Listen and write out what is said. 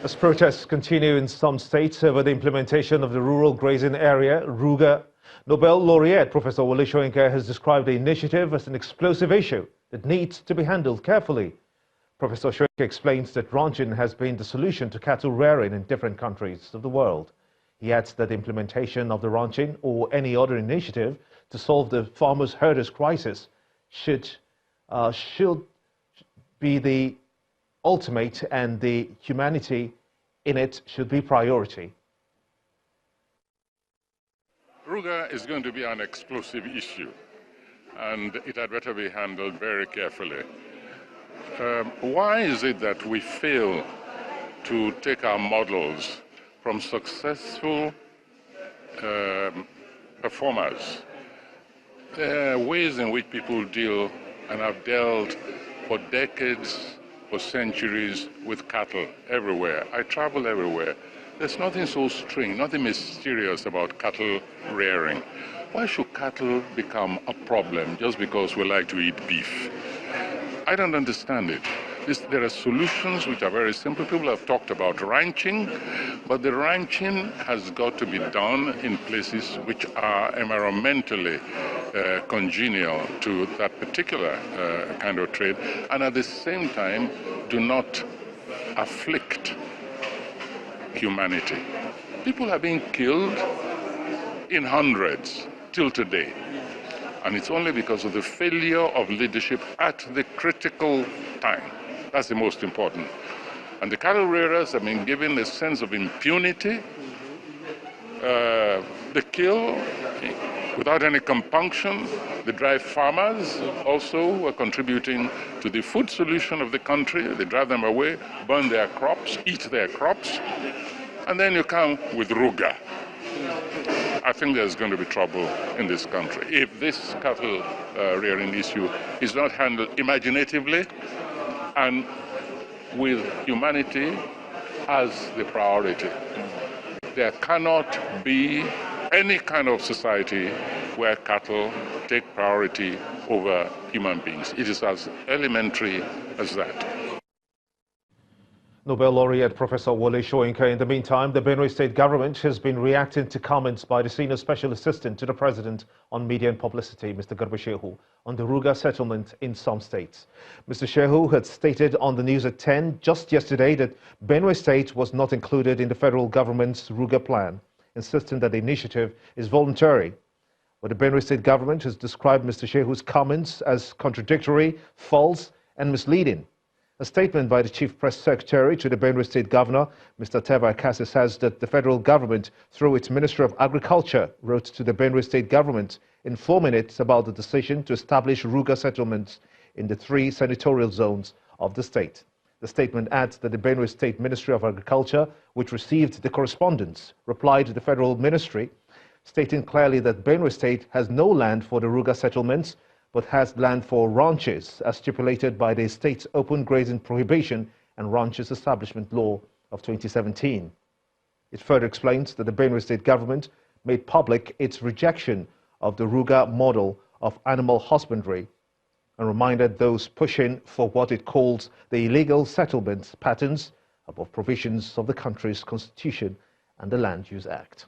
As protests continue in some states over the implementation of the rural grazing area, Ruga, Nobel laureate Professor Wole Soyinka has described the initiative as an explosive issue that needs to be handled carefully. Professor Soyinka explains that ranching has been the solution to cattle rearing in different countries of the world. He adds that the implementation of the ranching or any other initiative to solve the farmers-herders crisis should be the ultimate, and the humanity in it should be priority. Ruga is going to be an explosive issue, and it had better be handled very carefully. Why is it that we fail to take our models from successful performers? There are ways in which people deal and have dealt for decades, for centuries, with cattle everywhere. I travel everywhere. There's nothing so strange, nothing mysterious about cattle rearing. Why should cattle become a problem just because we like to eat beef? I don't understand it. There are solutions which are very simple. People have talked about ranching, but the ranching has got to be done in places which are environmentally congenial to that particular kind of trade, and at the same time do not afflict humanity. People are being killed in hundreds till today, and it's only because of the failure of leadership at the critical time. That's the most important. And the cattle rearers have been given a sense of impunity. They kill without any compunction. The dry farmers also are contributing to the food solution of the country. They drive them away, burn their crops, eat their crops. And then you come with Ruga. I think there's going to be trouble in this country if this cattle rearing issue is not handled imaginatively and with humanity as the priority. There cannot be any kind of society where cattle take priority over human beings. It is as elementary as that. Nobel laureate Professor Wole Soyinka. In the meantime, the Benue State government has been reacting to comments by the senior special assistant to the president on media and publicity, Mr. Garba Shehu, on the Ruga settlement in some states. Mr. Shehu had stated on the news at 10 just yesterday that Benue State was not included in the federal government's Ruga plan, insisting that the initiative is voluntary. But the Benue State government has described Mr. Shehu's comments as contradictory, false, and misleading. A statement by the Chief Press Secretary to the Benue State Governor, Mr. Teva Akase, says that the federal government, through its Ministry of Agriculture, wrote to the Benue State government informing it about the decision to establish Ruga settlements in the 3 senatorial zones of the state. The statement adds that the Benue State Ministry of Agriculture, which received the correspondence, replied to the federal ministry, stating clearly that Benue State has no land for the Ruga settlements, but has land for ranches, as stipulated by the state's Open Grazing Prohibition and Ranches Establishment Law of 2017. It further explains that the Benue State government made public its rejection of the Ruga model of animal husbandry and reminded those pushing for what it calls the illegal settlement patterns above provisions of the country's constitution and the Land Use Act.